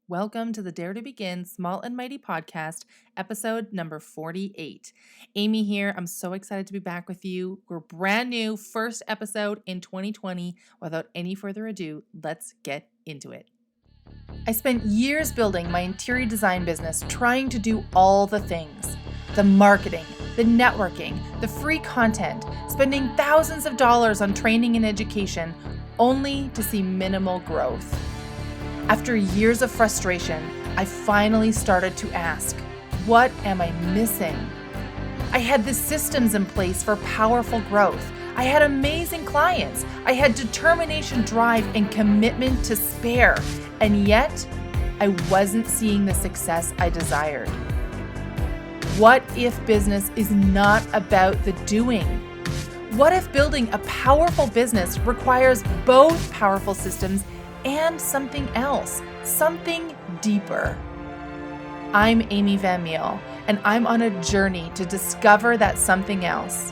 Welcome to the Dare to Begin Small and Mighty podcast, episode number 48. Amy here. I'm so excited to be back with you. We're brand new, first episode in 2020. Without any further ado, let's get into it. I spent years building my interior design business, trying to do all the things: the marketing, the networking, the free content, spending thousands of dollars on training and education, only to see minimal growth. After years of frustration, I finally started to ask, what am I missing? I had the systems in place for powerful growth. I had amazing clients. I had determination, drive, and commitment to spare. And yet, I wasn't seeing the success I desired. What if business is not about the doing? What if building a powerful business requires both powerful systems and something else, something deeper? I'm Amy Van Meel, and I'm on a journey to discover that something else.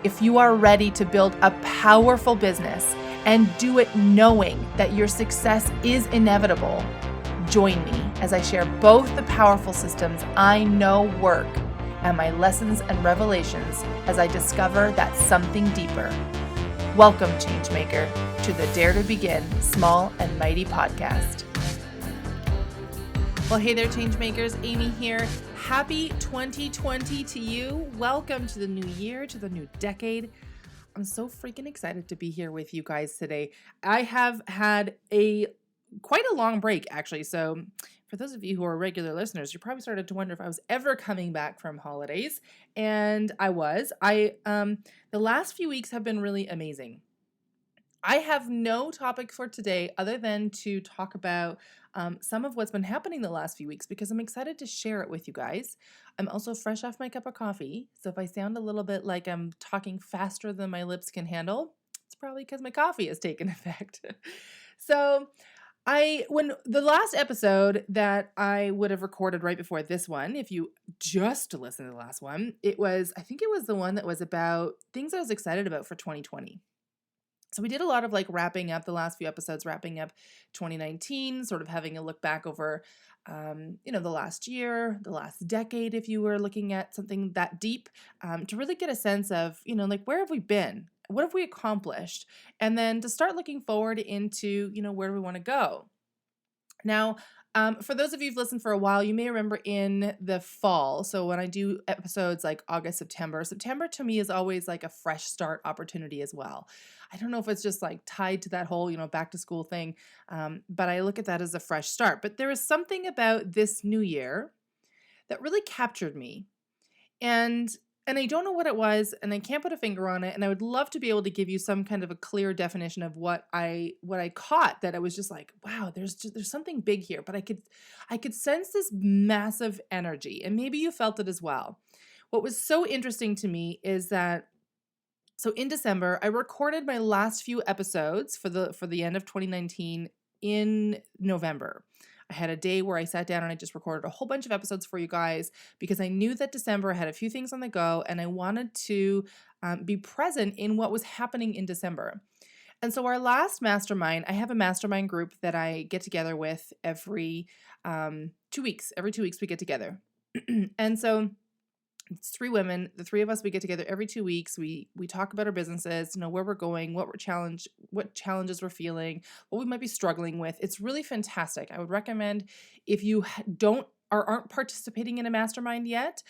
If you are ready to build a powerful business and do it knowing that your success is inevitable, join me as I share both the powerful systems I know work and my lessons and revelations as I discover that something deeper. Welcome, Changemaker, to the Dare to Begin Small and Mighty podcast. Well, hey there, Changemakers. Amy here. Happy 2020 to you. Welcome to the new year, to the new decade. I'm so freaking excited to be here with you guys today. I have had quite a long break, actually. So for those of you who are regular listeners, you probably started to wonder if I was ever coming back from holidays. And I was. The last few weeks have been really amazing. I have no topic for today other than to talk about some of what's been happening the last few weeks because I'm excited to share it with you guys. I'm also fresh off my cup of coffee, so if I sound a little bit like I'm talking faster than my lips can handle, it's probably because my coffee has taken effect. So when the last episode that I would have recorded right before this one, if you just listened to the last one, I think it was the one that was about things I was excited about for 2020. So we did a lot of wrapping up the last few episodes, wrapping up 2019, sort of having a look back over, the last year, the last decade, if you were looking at something that deep, to really get a sense of, where have we been? What have we accomplished? And then to start looking forward into, where do we want to go? Now, for those of you who've listened for a while, you may remember in the fall. So when I do episodes like August, September to me is always like a fresh start opportunity as well. I don't know if it's just tied to that whole, back to school thing, but I look at that as a fresh start. But there is something about this new year that really captured me. And I don't know what it was, and I can't put a finger on it, and I would love to be able to give you some kind of a clear definition of what I caught, that I was just like, wow, there's something big here, but I could sense this massive energy, and maybe you felt it as well. What was so interesting to me is that in December, I recorded my last few episodes for the end of 2019 in November. I had a day where I sat down and I just recorded a whole bunch of episodes for you guys because I knew that December I had a few things on the go and I wanted to be present in what was happening in December. And so our last mastermind, I have a mastermind group that I get together with every 2 weeks. Every 2 weeks we get together. And so it's 3 women. The 3 of us, we get together every 2 weeks. We talk about our businesses, where we're going, what challenges we're feeling, what we might be struggling with. It's really fantastic. I would recommend, if you aren't participating in a mastermind yet,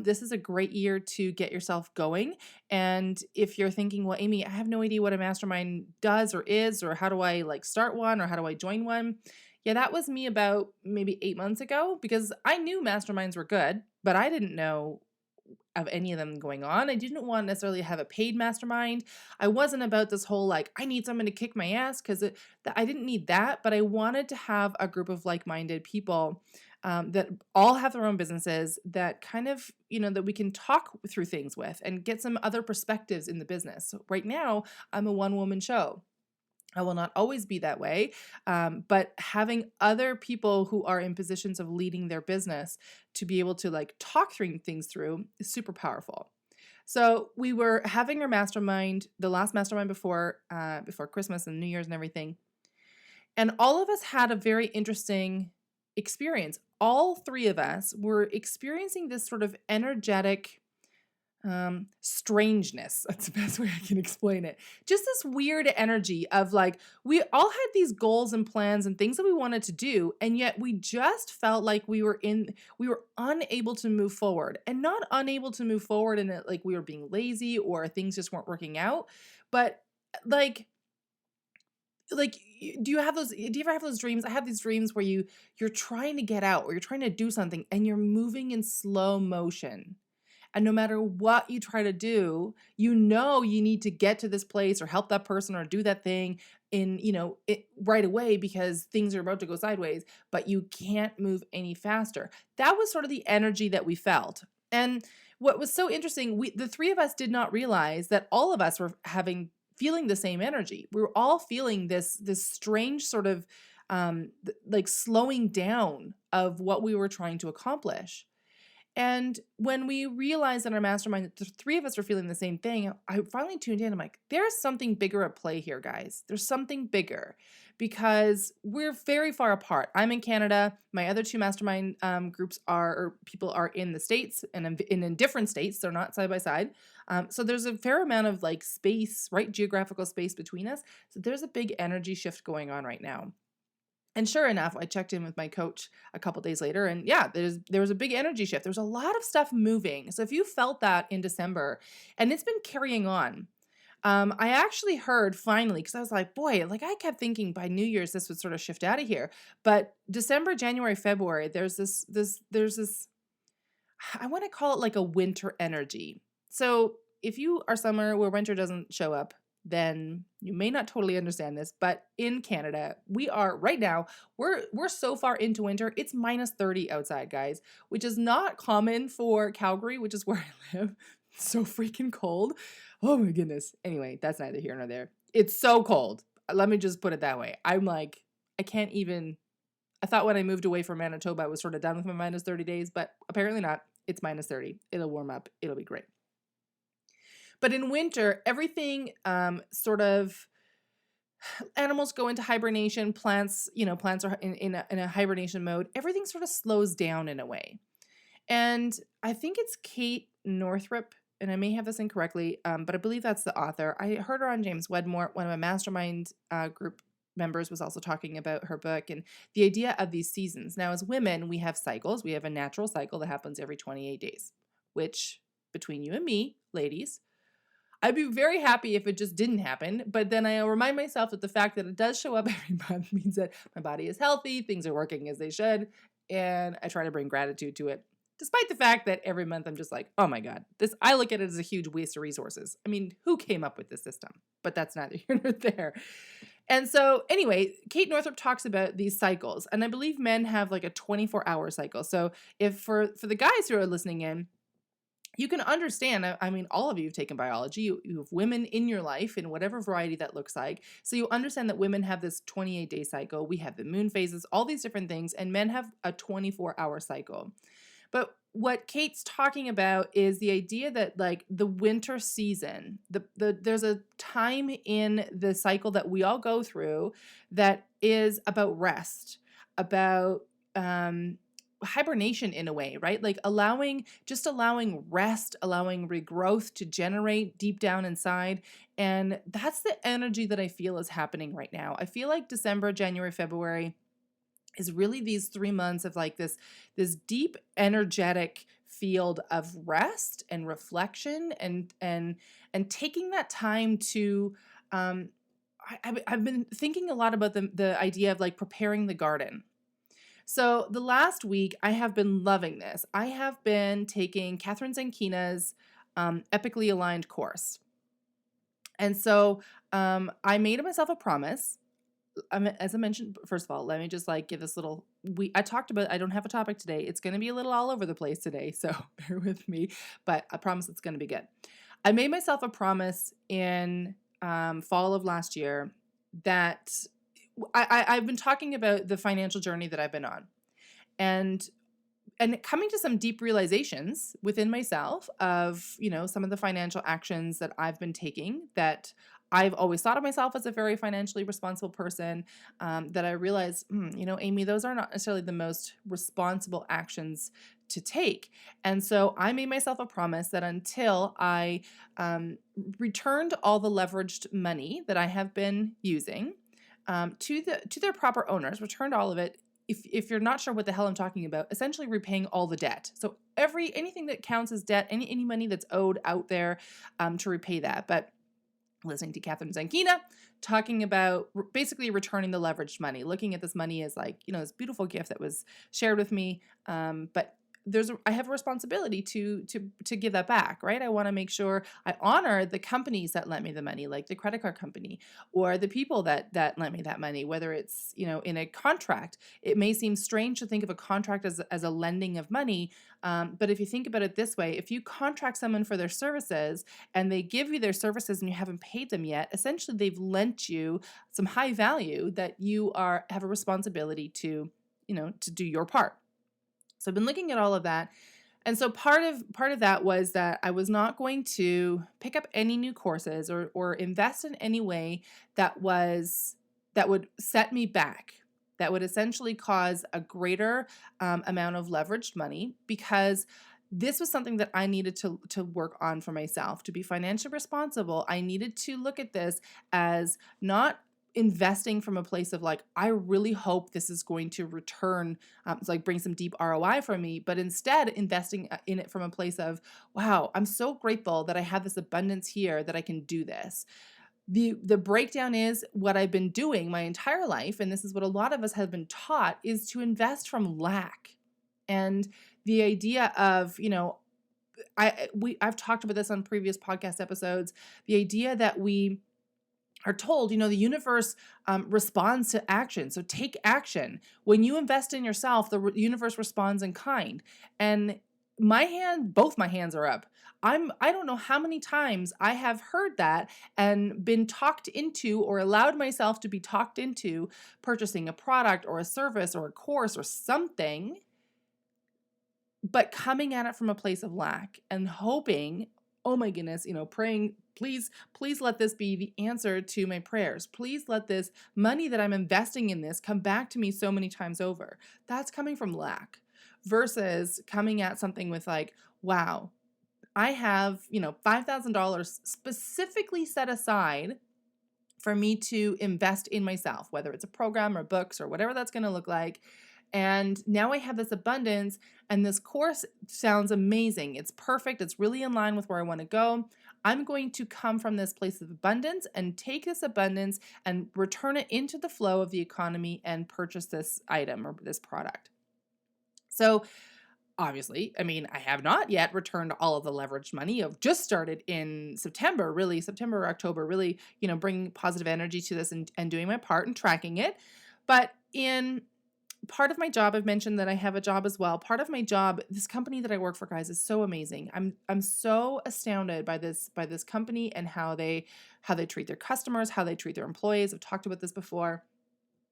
this is a great year to get yourself going. And if you're thinking, well, Amy, I have no idea what a mastermind does or is, or how do I start one, or how do I join one? Yeah, that was me about maybe 8 months ago, because I knew masterminds were good, but I didn't know of any of them going on. I didn't want necessarily to have a paid mastermind. I wasn't about this whole I need someone to kick my ass, because I didn't need that, but I wanted to have a group of like-minded people that all have their own businesses, that kind of, that we can talk through things with and get some other perspectives in the business. So right now, I'm a one-woman show. I will not always be that way, but having other people who are in positions of leading their business to be able to talk things through is super powerful. So we were having our mastermind, the last mastermind before Christmas and New Year's and everything, and all of us had a very interesting experience. All three of us were experiencing this sort of energetic strangeness. That's the best way I can explain it. Just this weird energy of like, we all had these goals and plans and things that we wanted to do. And yet we just felt like we were unable to move forward, and not unable to move forward in it like we were being lazy or things just weren't working out. But like, do you ever have those dreams? I have these dreams where you're trying to get out, or you're trying to do something and you're moving in slow motion. And no matter what you try to do, you need to get to this place or help that person or do that thing right away, because things are about to go sideways, but you can't move any faster. That was sort of the energy that we felt. And what was so interesting, the three of us did not realize that all of us were feeling the same energy. We were all feeling this strange sort of like slowing down of what we were trying to accomplish. And when we realized in our mastermind that the three of us were feeling the same thing, I finally tuned in. I'm like, there's something bigger at play here, guys. There's something bigger, because we're very far apart. I'm in Canada. My other two mastermind groups people are in the States, and in different states. They're not side by side. So there's a fair amount of like space, right? Geographical space between us. So there's a big energy shift going on right now. And sure enough, I checked in with my coach a couple days later, and yeah, there was a big energy shift. There's a lot of stuff moving. So if you felt that in December, and it's been carrying on, I actually heard finally, because I was like, boy, like I kept thinking by New Year's this would sort of shift out of here. But December, January, February, there's this, I want to call it like a winter energy. So if you are somewhere where winter doesn't show up, then you may not totally understand this, but in Canada, we are right now, we're so far into winter, it's minus 30 outside, guys, which is not common for Calgary, which is where I live. It's so freaking cold. Oh my goodness. Anyway, that's neither here nor there. It's so cold. Let me just put it that way. I'm like, I thought when I moved away from Manitoba, I was sort of done with my minus 30 days, but apparently not. It's minus 30. It'll warm up. It'll be great. But in winter, everything sort of, animals go into hibernation, plants are in a hibernation mode. Everything sort of slows down in a way. And I think it's Kate Northrup, and I may have this incorrectly, but I believe that's the author. I heard her on James Wedmore. One of my mastermind group members was also talking about her book and the idea of these seasons. Now, as women, we have cycles. We have a natural cycle that happens every 28 days, which between you and me, ladies, I'd be very happy if it just didn't happen, but then I remind myself that the fact that it does show up every month means that my body is healthy, things are working as they should, and I try to bring gratitude to it. Despite the fact that every month I'm just like, oh my God, I look at it as a huge waste of resources. I mean, who came up with this system? But that's neither here nor there. And so anyway, Kate Northrup talks about these cycles, and I believe men have like a 24-hour cycle. So if for the guys who are listening in, you can understand, I mean, all of you have taken biology. You have women in your life in whatever variety that looks like. So you understand that women have this 28-day cycle. We have the moon phases, all these different things, and men have a 24-hour cycle. But what Kate's talking about is the idea that like the winter season, there's a time in the cycle that we all go through that is about rest, about hibernation in a way, right? Like allowing rest, allowing regrowth to generate deep down inside. And that's the energy that I feel is happening right now. I feel like December, January, February is really these 3 months of like this deep energetic field of rest and reflection and taking that time to I've been thinking a lot about the idea of like preparing the garden. So the last week, I have been loving this. I have been taking Catherine Zankina's Epically Aligned course. And so I made myself a promise. As I mentioned, first of all, let me just like give this little, I talked about, I don't have a topic today. It's going to be a little all over the place today, so bear with me, but I promise it's going to be good. I made myself a promise in fall of last year that I've been talking about the financial journey that I've been on, and coming to some deep realizations within myself of, some of the financial actions that I've been taking that I've always thought of myself as a very financially responsible person, that I realized, Amy, those are not necessarily the most responsible actions to take. And so I made myself a promise that until I returned all the leveraged money that I have been using to their proper owners, returned all of it. If you're not sure what the hell I'm talking about, essentially repaying all the debt. So anything that counts as debt, any money that's owed out there, to repay that. But listening to Catherine Zankina talking about basically returning the leveraged money, looking at this money as like, this beautiful gift that was shared with me. But I have a responsibility to give that back, right? I want to make sure I honor the companies that lent me the money, like the credit card company, or the people that lent me that money, whether it's, in a contract. It may seem strange to think of a contract as a lending of money. But if you think about it this way, if you contract someone for their services and they give you their services and you haven't paid them yet, essentially they've lent you some high value that you have a responsibility to do your part. So I've been looking at all of that. And so part of that was that I was not going to pick up any new courses or invest in any way that would set me back, that would essentially cause a greater amount of leveraged money, because this was something that I needed to work on for myself. To be financially responsible, I needed to look at this as not investing from a place of like, I really hope this is going to return, bring some deep ROI for me, but instead investing in it from a place of, wow, I'm so grateful that I have this abundance here that I can do this. The breakdown is what I've been doing my entire life, and this is what a lot of us have been taught, is to invest from lack. And the idea of, I've talked about this on previous podcast episodes, the idea that we are told, the universe responds to action. So take action. When you invest in yourself, the universe responds in kind. And both my hands are up. I don't know how many times I have heard that and been talked into or allowed myself to be talked into purchasing a product or a service or a course or something, but coming at it from a place of lack and hoping, oh my goodness, praying, please let this be the answer to my prayers. Please let this money that I'm investing in this come back to me so many times over. That's coming from lack versus coming at something with like, wow, I have, $5,000 specifically set aside for me to invest in myself, whether it's a program or books or whatever that's going to look like. And now I have this abundance, and this course sounds amazing. It's perfect. It's really in line with where I want to go. I'm going to come from this place of abundance and take this abundance and return it into the flow of the economy and purchase this item or this product. So obviously, I have not yet returned all of the leveraged money. I've just started in September or October, really, bringing positive energy to this and doing my part and tracking it. But in part of my job, I've mentioned that I have a job as well. Part of my job, this company that I work for, guys, is so amazing. I'm so astounded by this company and how they treat their customers, how they treat their employees. I've talked about this before.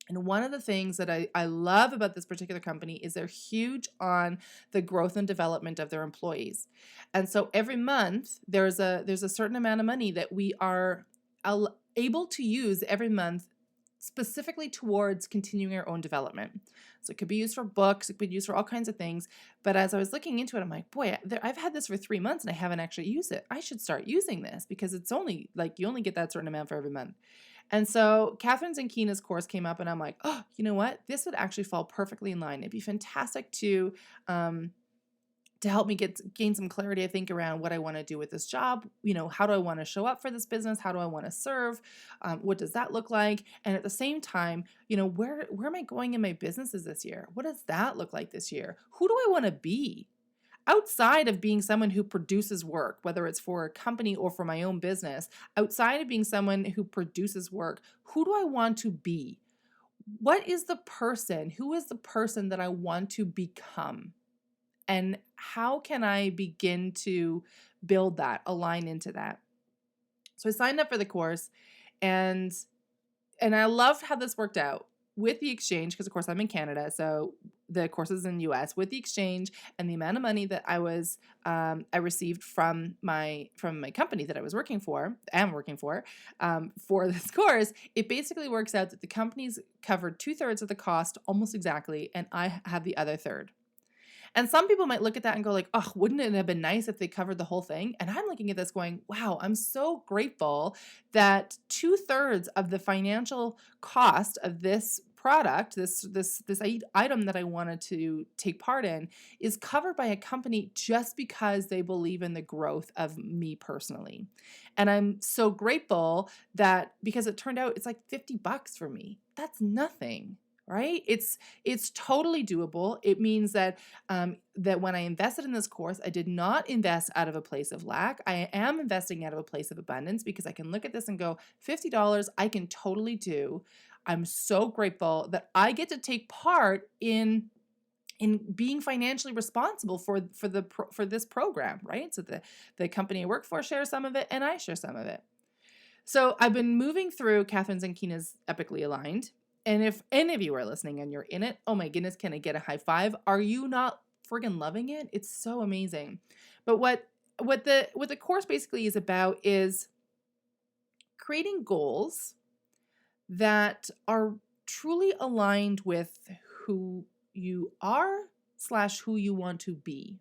And one of the things that I love about this particular company is they're huge on the growth and development of their employees. And so every month there's a certain amount of money that we are able to use every month specifically towards continuing our own development. So it could be used for books, it could be used for all kinds of things. But as I was looking into it, I'm like, boy, I've had this for 3 months and I haven't actually used it. I should start using this because it's only like you only get that certain amount for every month. And so Catherine Zankina's course came up and I'm like, oh, you know what? This would actually fall perfectly in line. It'd be fantastic to help me gain some clarity, I think, around what I want to do with this job. How do I want to show up for this business? How do I want to serve? What does that look like? And at the same time, where am I going in my businesses this year? What does that look like this year? Who do I want to be? Outside of being someone who produces work, whether it's for a company or for my own business, outside of being someone who produces work, who do I want to be? What is the person? Who is the person that I want to become? And how can I begin to build that, align into that? So I signed up for the course and I loved how this worked out with the exchange because, of course, I'm in Canada. So the courses in the US with the exchange and the amount of money that I received from my company that I was working for, for this course, it basically works out that the company's covered 2/3 of the cost almost exactly, and I have the other third. And some people might look at that and go like, oh, wouldn't it have been nice if they covered the whole thing? And I'm looking at this going, wow, I'm so grateful that 2/3 of the financial cost of this product, this item that I wanted to take part in, is covered by a company just because they believe in the growth of me personally. And I'm so grateful that, because it turned out it's like $50 for me. That's nothing. Right? It's totally doable. It means that that when I invested in this course, I did not invest out of a place of lack. I am investing out of a place of abundance, because I can look at this and go, $50 I can totally do. I'm so grateful that I get to take part in being financially responsible for this program, right? So the company I work for shares some of it, and I share some of it. So I've been moving through Catherine Zankina's Epically Aligned. And if any of you are listening and you're in it, oh my goodness, can I get a high five? Are you not friggin' loving it? It's so amazing. But what the course basically is about is creating goals that are truly aligned with who you are / who you want to be.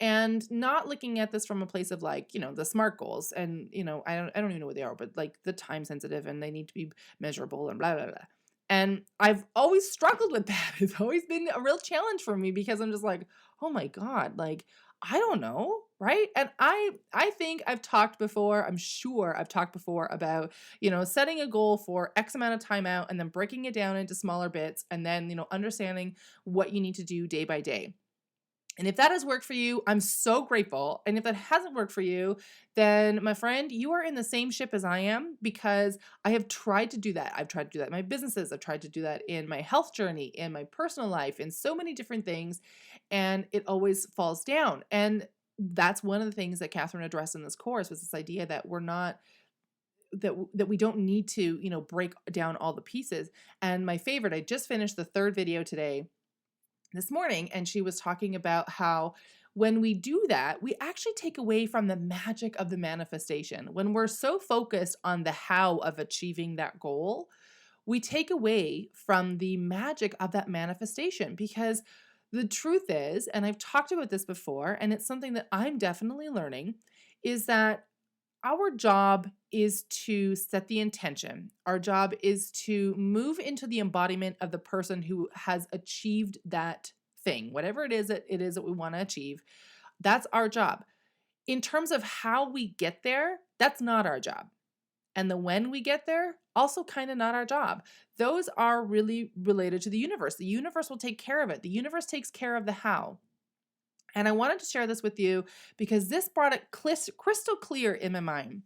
And not looking at this from a place of like, the SMART goals, and I don't even know what they are, but like the time sensitive and they need to be measurable and blah blah blah. And I've always struggled with that. It's always been a real challenge for me, because I'm just like, oh my God, like I don't know, right? And I think I've talked before, I'm sure I've talked before about, setting a goal for X amount of time out and then breaking it down into smaller bits, and then, understanding what you need to do day by day. And if that has worked for you, I'm so grateful. And if that hasn't worked for you, then my friend, you are in the same ship as I am, because I have tried to do that. I've tried to do that in my businesses. I've tried to do that in my health journey, in my personal life, in so many different things. And it always falls down. And that's one of the things that Catherine addressed in this course, was this idea that we're not, that we don't need to, break down all the pieces. And my favorite, I just finished the 3rd video today, this morning, and she was talking about how when we do that, we actually take away from the magic of the manifestation. When we're so focused on the how of achieving that goal, we take away from the magic of that manifestation, because the truth is, and I've talked about this before, and it's something that I'm definitely learning, is that our job is to set the intention. Our job is to move into the embodiment of the person who has achieved that thing, whatever it is that we want to achieve. That's our job. In terms of how we get there, that's not our job. And the when we get there, also kind of not our job. Those are really related to the universe. The universe will take care of it. The universe takes care of the how. And I wanted to share this with you because this brought it crystal clear in my mind.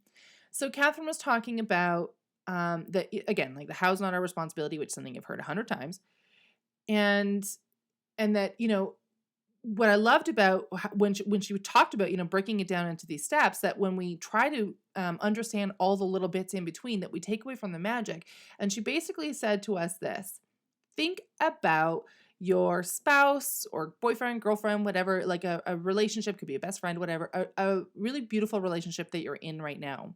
So Catherine was talking about that, again, like the how's not our responsibility, which is something I've heard 100 times. And that, what I loved about when she talked about, breaking it down into these steps, that when we try to understand all the little bits in between, that we take away from the magic. And she basically said to us this: think about your spouse or boyfriend, girlfriend, whatever, like a relationship, could be a best friend, whatever, a really beautiful relationship that you're in right now.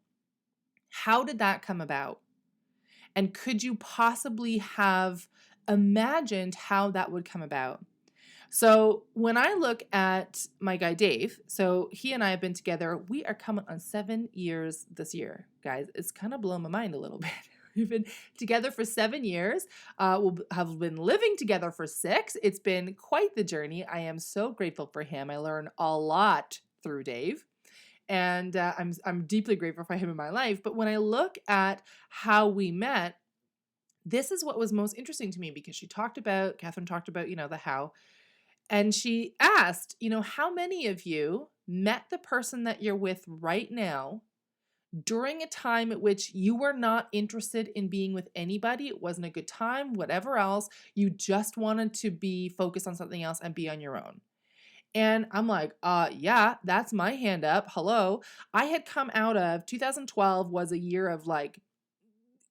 How did that come about? And could you possibly have imagined how that would come about? So when I look at my guy, Dave, so he and I have been together, we are coming on 7 years this year, guys. It's kind of blown my mind a little bit. We've been together for 7 years. We'll have been living together for 6. It's been quite the journey. I am so grateful for him. I learned a lot through Dave, and I'm deeply grateful for him in my life. But when I look at how we met, this is what was most interesting to me, because Catherine talked about, the how, and she asked, how many of you met the person that you're with right now during a time at which you were not interested in being with anybody? It wasn't a good time, whatever else. You just wanted to be focused on something else and be on your own. And I'm like, yeah, that's my hand up. Hello. I had come out of 2012 was a year of like,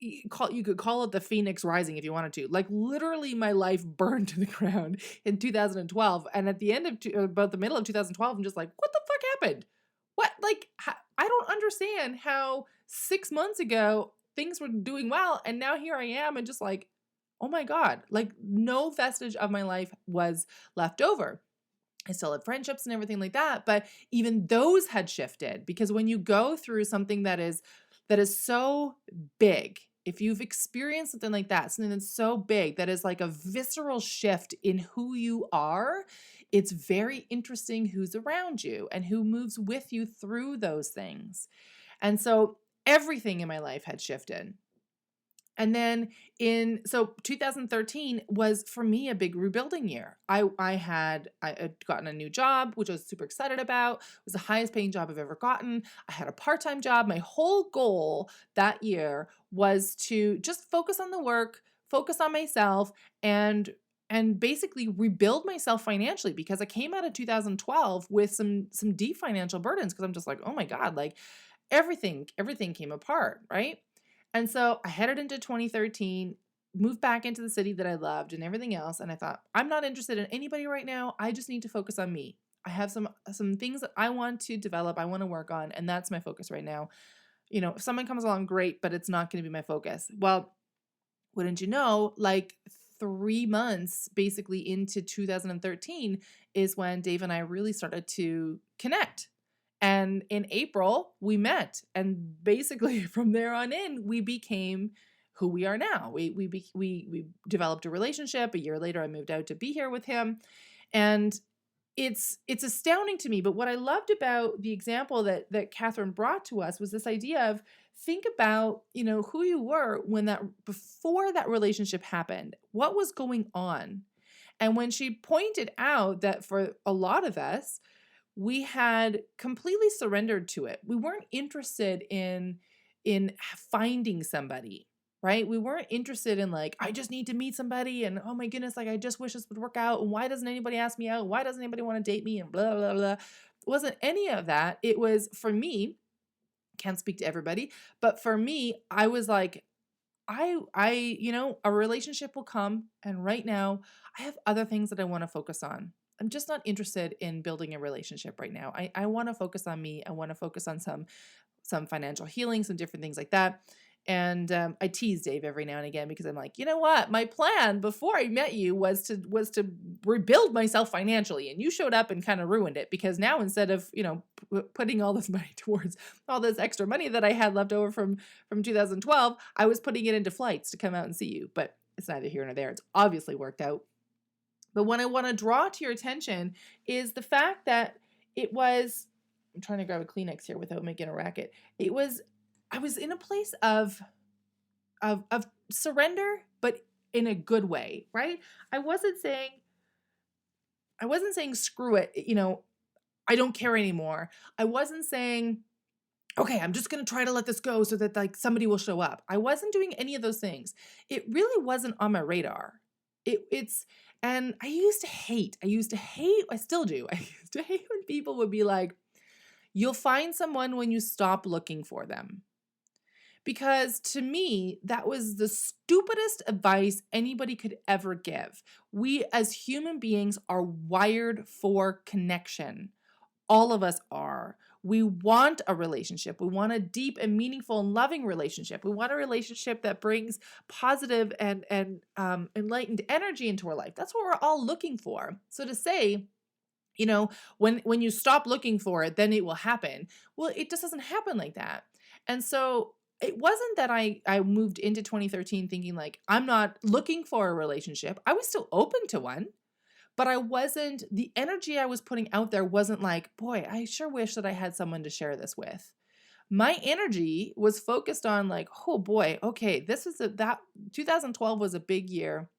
you could call it the Phoenix Rising if you wanted to. Like literally my life burned to the ground in 2012. And at the end of about the middle of 2012, I'm just like, what the fuck happened? What, like, I don't understand how 6 months ago things were doing well. And now here I am and just like, oh my God, like no vestige of my life was left over. I still had friendships and everything like that, but even those had shifted because when you go through something that is so big, if you've experienced something like that, something that's so big that is like a visceral shift in who you are, it's very interesting who's around you and who moves with you through those things. And so everything in my life had shifted. And then so 2013 was for me a big rebuilding year. I had gotten a new job, which I was super excited about. It was the highest paying job I've ever gotten. I had a part-time job. My whole goal that year was to just focus on the work, focus on myself, and basically rebuild myself financially because I came out of 2012 with some deep financial burdens because I'm just like, oh my God, like everything came apart, right? And so I headed into 2013, moved back into the city that I loved and everything else. And I thought, I'm not interested in anybody right now. I just need to focus on me. I have some things that I want to develop, I want to work on, and that's my focus right now. If someone comes along, great, but it's not going to be my focus. Well, wouldn't you know, like 3 months basically into 2013 is when Dave and I really started to connect. And in April, we met. And basically from there on in, we became who we are now. We developed a relationship. A year later, I moved out to be here with him. And it's astounding to me. But what I loved about the example that Catherine brought to us was this idea of think about, who you were before that relationship happened. What was going on? And when she pointed out that for a lot of us, we had completely surrendered to it. We weren't interested in finding somebody, right? We weren't interested in like, I just need to meet somebody and oh my goodness, like I just wish this would work out. And why doesn't anybody ask me out? Why doesn't anybody want to date me? And blah, blah, blah. It wasn't any of that. It was for me, can't speak to everybody, but for me, I was like, a relationship will come. And right now I have other things that I want to focus on. I'm just not interested in building a relationship right now. I want to focus on me. I want to focus on some financial healing, some different things like that. And I tease Dave every now and again because I'm like, you know what? My plan before I met you was to rebuild myself financially, and you showed up and kind of ruined it because now instead of putting all this money towards all this extra money that I had left over from 2012, I was putting it into flights to come out and see you. But it's neither here nor there. It's obviously worked out. But what I want to draw to your attention is the fact that I'm trying to grab a Kleenex here without making a racket. I was in a place of surrender, but in a good way, right? I wasn't saying screw it, I don't care anymore. I wasn't saying, okay, I'm just going to try to let this go so that like somebody will show up. I wasn't doing any of those things. It really wasn't on my radar. And I still do. I used to hate when people would be like, you'll find someone when you stop looking for them. Because to me, that was the stupidest advice anybody could ever give. We as human beings are wired for connection. All of us are. We want a relationship. We want a deep and meaningful and loving relationship. We want a relationship that brings positive and enlightened energy into our life. That's what we're all looking for. So to say, when you stop looking for it, then it will happen. Well, it just doesn't happen like that. And so it wasn't that I moved into 2013 thinking like, I'm not looking for a relationship. I was still open to one. But the energy I was putting out there wasn't like, boy, I sure wish that I had someone to share this with. My energy was focused on like, oh boy, okay, 2012 was a big year.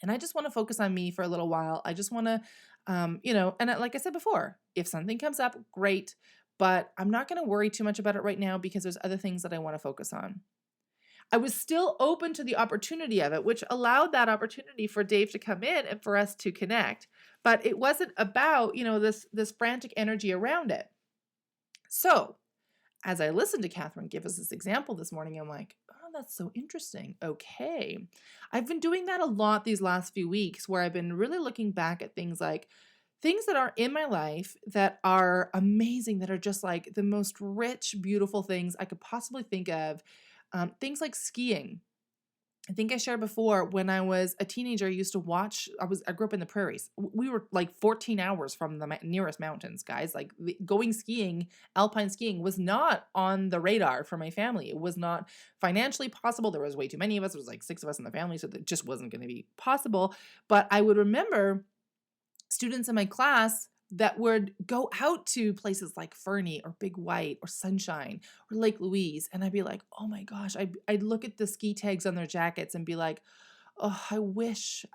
And I just want to focus on me for a little while. I just want to, like I said before, if something comes up, great. But I'm not going to worry too much about it right now because there's other things that I want to focus on. I was still open to the opportunity of it, which allowed that opportunity for Dave to come in and for us to connect. But it wasn't about, this frantic energy around it. So as I listened to Catherine give us this example this morning, I'm like, oh, that's so interesting. Okay. I've been doing that a lot these last few weeks where I've been really looking back at things like things that are in my life that are amazing, that are just like the most rich, beautiful things I could possibly think of. Things like skiing. I think I shared before when I was a teenager, I used to watch, I grew up in the prairies. We were like 14 hours from the nearest mountains, guys. Like going skiing, alpine skiing was not on the radar for my family. It was not financially possible. There was way too many of us. There was like 6 of us in the family, so that just wasn't going to be possible. But I would remember students in my class that would go out to places like Fernie or Big White or Sunshine or Lake Louise. And I'd be like, oh my gosh, I'd look at the ski tags on their jackets and be like, oh, I wish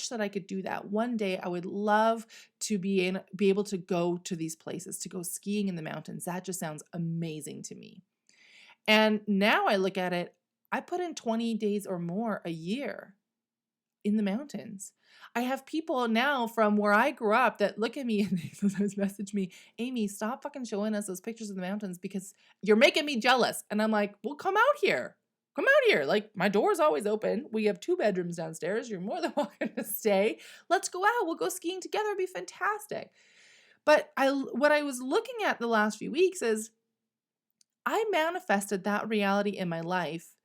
that I could do that. One day I would love to be able to go to these places, to go skiing in the mountains. That just sounds amazing to me. And now I look at it, I put in 20 days or more a year in the mountains. I have people now from where I grew up that look at me and they sometimes message me, Amy, stop fucking showing us those pictures of the mountains because you're making me jealous. And I'm like, well, come out here. Come out here. Like, my door's always open. We have 2 bedrooms downstairs. You're more than welcome to stay. Let's go out. We'll go skiing together. It'd be fantastic. But what I was looking at the last few weeks is I manifested that reality in my life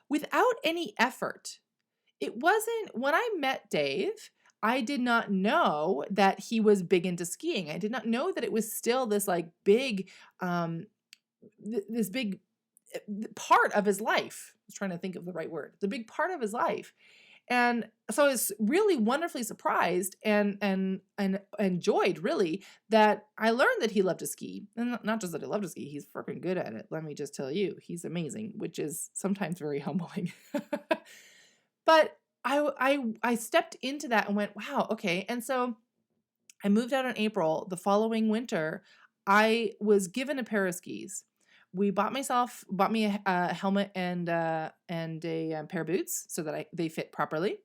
without any effort. It wasn't, when I met Dave, I did not know that he was big into skiing. I did not know that it was still this like big, this big part of his life. I was trying to think of the right word. The big part of his life. And so I was really wonderfully surprised and enjoyed really that I learned that he loved to ski. And not just that he loved to ski, he's freaking good at it. Let me just tell you, he's amazing, which is sometimes very humbling. But I stepped into that and went, wow, okay. And so I moved out in April. The following winter, I was given a pair of skis. We bought me a helmet and a pair of boots so that they fit properly.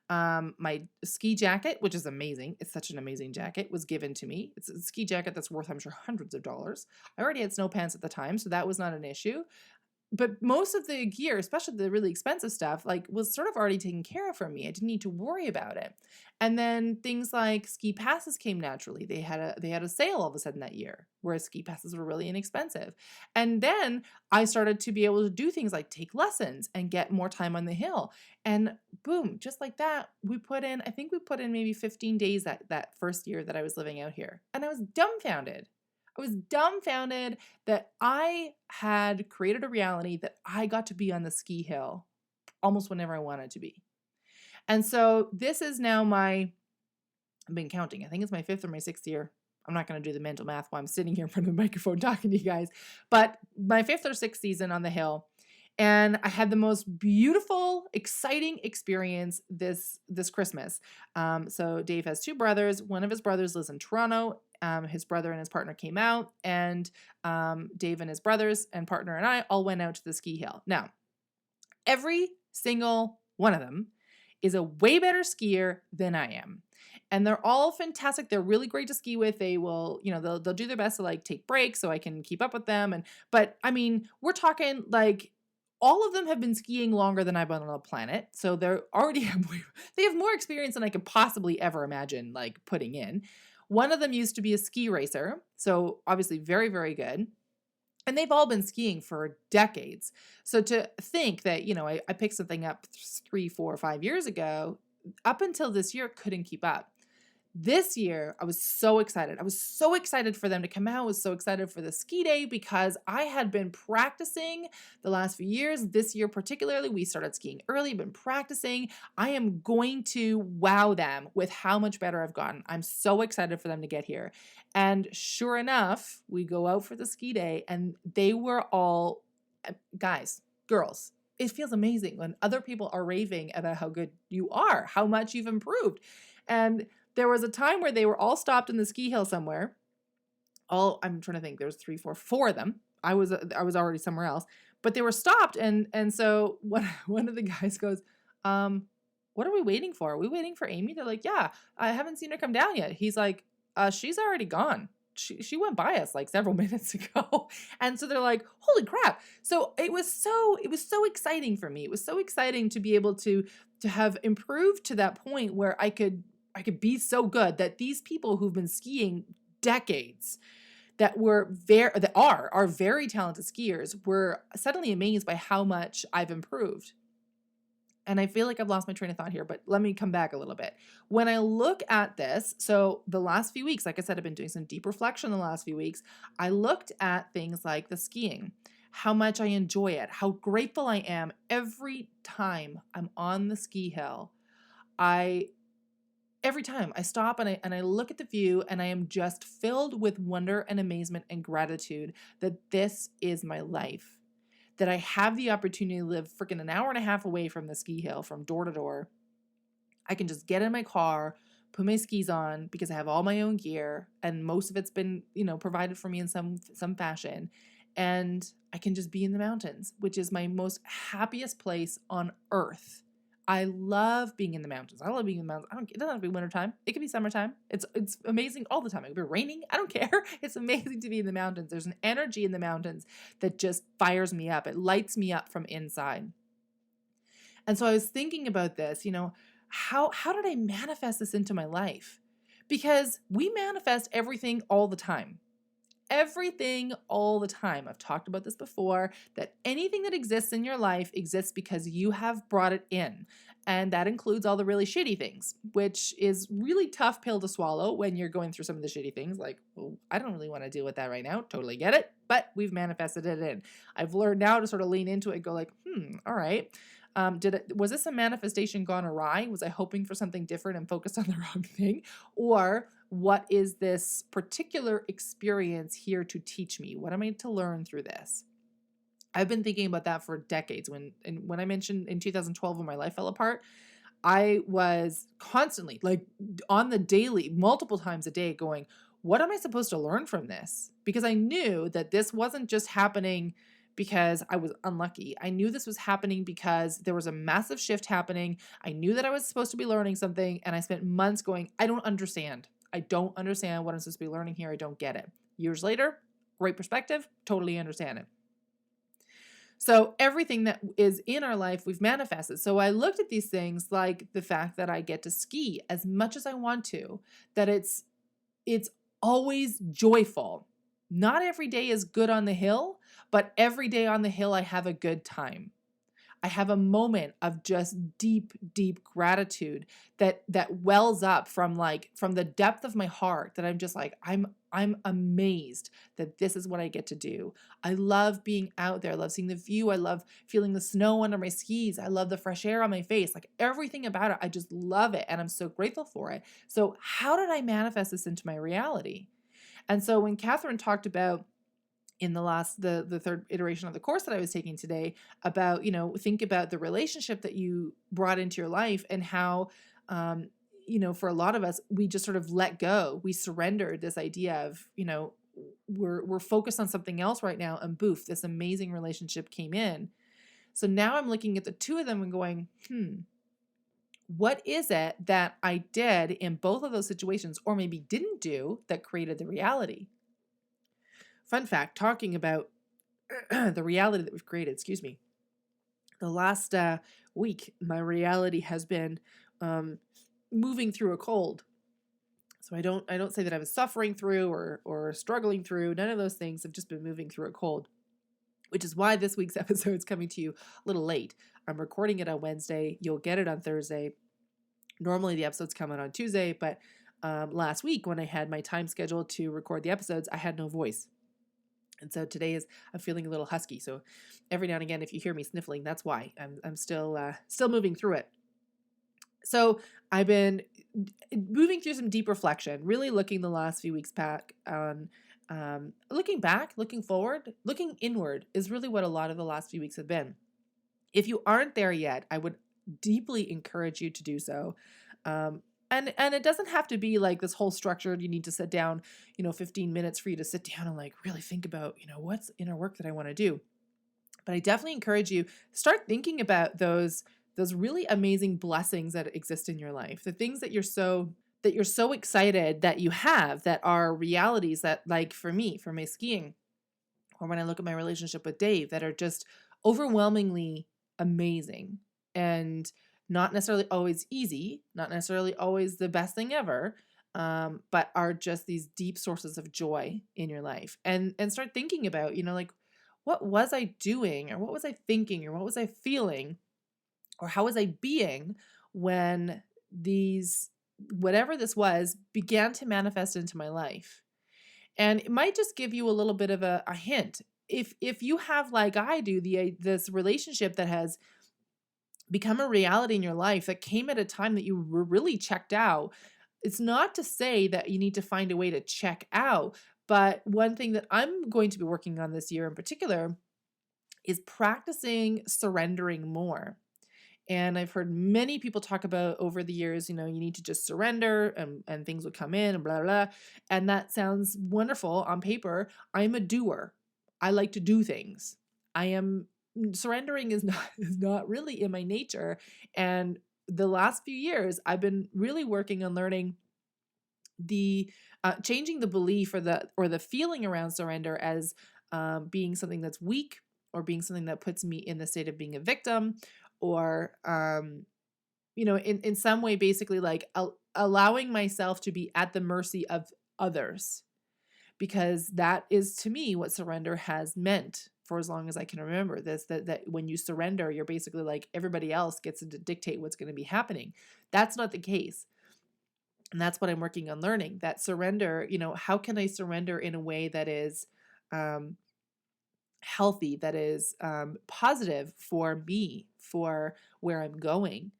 My ski jacket, which is amazing, it's such an amazing jacket, was given to me. It's a ski jacket that's worth, I'm sure, hundreds of dollars. I already had snow pants at the time, so that was not an issue. But most of the gear, especially the really expensive stuff, like was sort of already taken care of for me. I didn't need to worry about it. And then things like ski passes came naturally. They had a sale all of a sudden that year, whereas ski passes were really inexpensive. And then I started to be able to do things like take lessons and get more time on the hill. And boom, just like that, I think we put in maybe 15 days that first year that I was living out here. And I was dumbfounded. I was dumbfounded that I had created a reality that I got to be on the ski hill almost whenever I wanted to be. And so this is now I've been counting. I think it's my 5th or my 6th year. I'm not going to do the mental math while I'm sitting here in front of the microphone talking to you guys, but my 5th or 6th season on the hill. And I had the most beautiful, exciting experience this Christmas. So Dave has 2 brothers. One of his brothers lives in Toronto. His brother and his partner came out, and Dave and his brothers and partner and I all went out to the ski hill. Now, every single one of them is a way better skier than I am. And they're all fantastic. They're really great to ski with. They will, they'll do their best to like take breaks so I can keep up with them. But I mean, we're talking like all of them have been skiing longer than I've been on the planet. So they have more experience than I could possibly ever imagine like putting in. One of them used to be a ski racer, so obviously very, very good. And they've all been skiing for decades. So to think that, I picked something up 3, 4, 5 years ago, up until this year, couldn't keep up. This year, I was so excited. I was so excited for them to come out. I was so excited for the ski day because I had been practicing the last few years. This year particularly, we started skiing early, been practicing. I am going to wow them with how much better I've gotten. I'm so excited for them to get here. And sure enough, we go out for the ski day and they were all, guys, girls, it feels amazing when other people are raving about how good you are, how much you've improved. And there was a time where they were all stopped in the ski hill somewhere. I'm trying to think. There was 3, 4 of them. I was already somewhere else, but they were stopped. And so one of the guys goes, "What are we waiting for? Are we waiting for Amy?" They're like, "Yeah, I haven't seen her come down yet." He's like, "She's already gone. she went by us like several minutes ago. And so they're like, holy crap. So it was so exciting for me. It was so exciting to be able to have improved to that point where I could be so good that these people who've been skiing decades, that are very talented skiers, were suddenly amazed by how much I've improved. And I feel like I've lost my train of thought here, but let me come back a little bit. When I look at this, so the last few weeks, like I said, I've been doing some deep reflection the last few weeks. I looked at things like the skiing, how much I enjoy it, how grateful I am every time I'm on the ski hill. Every time I stop and I look at the view, and I am just filled with wonder and amazement and gratitude that this is my life, that I have the opportunity to live freaking an hour and a half away from the ski hill, from door to door. I can just get in my car, put my skis on because I have all my own gear, and most of it's been, provided for me in some fashion. And I can just be in the mountains, which is my most happiest place on earth. I love being in the mountains. I love being in the mountains. It doesn't have to be wintertime. It can be summertime. It's amazing all the time. It could be raining. I don't care. It's amazing to be in the mountains. There's an energy in the mountains that just fires me up. It lights me up from inside. And so I was thinking about this, how did I manifest this into my life? Because we manifest everything all the time. Everything all the time. I've talked about this before, that anything that exists in your life exists because you have brought it in. And that includes all the really shitty things, which is really tough pill to swallow when you're going through some of the shitty things. Like, well, I don't really want to deal with that right now. Totally get it. But we've manifested it in. I've learned now to sort of lean into it and go like, all right. Was this a manifestation gone awry? Was I hoping for something different and focused on the wrong thing? Or what is this particular experience here to teach me? What am I to learn through this? I've been thinking about that for decades. When I mentioned in 2012 when my life fell apart, I was constantly, like, on the daily, multiple times a day going, what am I supposed to learn from this? Because I knew that this wasn't just happening because I was unlucky. I knew this was happening because there was a massive shift happening. I knew that I was supposed to be learning something, and I spent months going, I don't understand. I don't understand what I'm supposed to be learning here. I don't get it. Years later, great perspective, totally understand it. So everything that is in our life, we've manifested. So I looked at these things like the fact that I get to ski as much as I want to, that it's always joyful. Not every day is good on the hill, but every day on the hill, I have a good time. I have a moment of just deep, deep gratitude that wells up from the depth of my heart, that I'm just like, I'm amazed that this is what I get to do. I love being out there. I love seeing the view. I love feeling the snow under my skis. I love the fresh air on my face. Like, everything about it, I just love it. And I'm so grateful for it. So how did I manifest this into my reality? And so when Catherine talked about in the third iteration of the course that I was taking today about, think about the relationship that you brought into your life, and how, for a lot of us, we just sort of let go. We surrendered this idea of, we're focused on something else right now, and boof, this amazing relationship came in. So now I'm looking at the two of them and going, what is it that I did in both of those situations, or maybe didn't do, that created the reality? Fun fact, talking about the reality that we've created, the last week, my reality has been moving through a cold. So I don't say that I was suffering through or struggling through. None of those things. Have just been moving through a cold, which is why this week's episode is coming to you a little late. I'm recording it on Wednesday. You'll get it on Thursday. Normally the episodes come out on Tuesday, but last week when I had my time scheduled to record the episodes, I had no voice. And so today I'm feeling a little husky. So every now and again, if you hear me sniffling, that's why. I'm still moving through it. So I've been moving through some deep reflection, really looking the last few weeks back on looking back, looking forward, looking inward is really what a lot of the last few weeks have been. If you aren't there yet, I would deeply encourage you to do so. And it doesn't have to be like this whole structured, you need to sit down, 15 minutes for you to sit down and like really think about, what's inner work that I want to do. But I definitely encourage you, start thinking about those really amazing blessings that exist in your life, the things that you're so that you're so excited that you have, that are realities that, like for me, for my skiing, or when I look at my relationship with Dave, that are just overwhelmingly amazing and not necessarily always easy, not necessarily always the best thing ever, but are just these deep sources of joy in your life. And start thinking about, like, what was I doing, or what was I thinking, or what was I feeling, or how was I being when these, whatever this was, began to manifest into my life. And it might just give you a little bit of a hint. If you have, like I do, this relationship that has become a reality in your life that came at a time that you were really checked out, it's not to say that you need to find a way to check out. But one thing that I'm going to be working on this year in particular is practicing surrendering more. And I've heard many people talk about over the years, you need to just surrender, and things will come in and blah, blah. And that sounds wonderful on paper. I'm a doer. I like to do things. Surrendering is not is not really in my nature. And the last few years, I've been really working on learning the changing the belief, or the feeling around surrender as being something that's weak, or being something that puts me in the state of being a victim, or in some way, basically, like allowing myself to be at the mercy of others, because that is, to me, what surrender has meant for as long as I can remember. That when you surrender, you're basically like, everybody else gets to dictate what's going to be happening. That's not the case. And that's what I'm working on learning, that surrender, how can I surrender in a way that is healthy, that is positive for me, for where I'm going.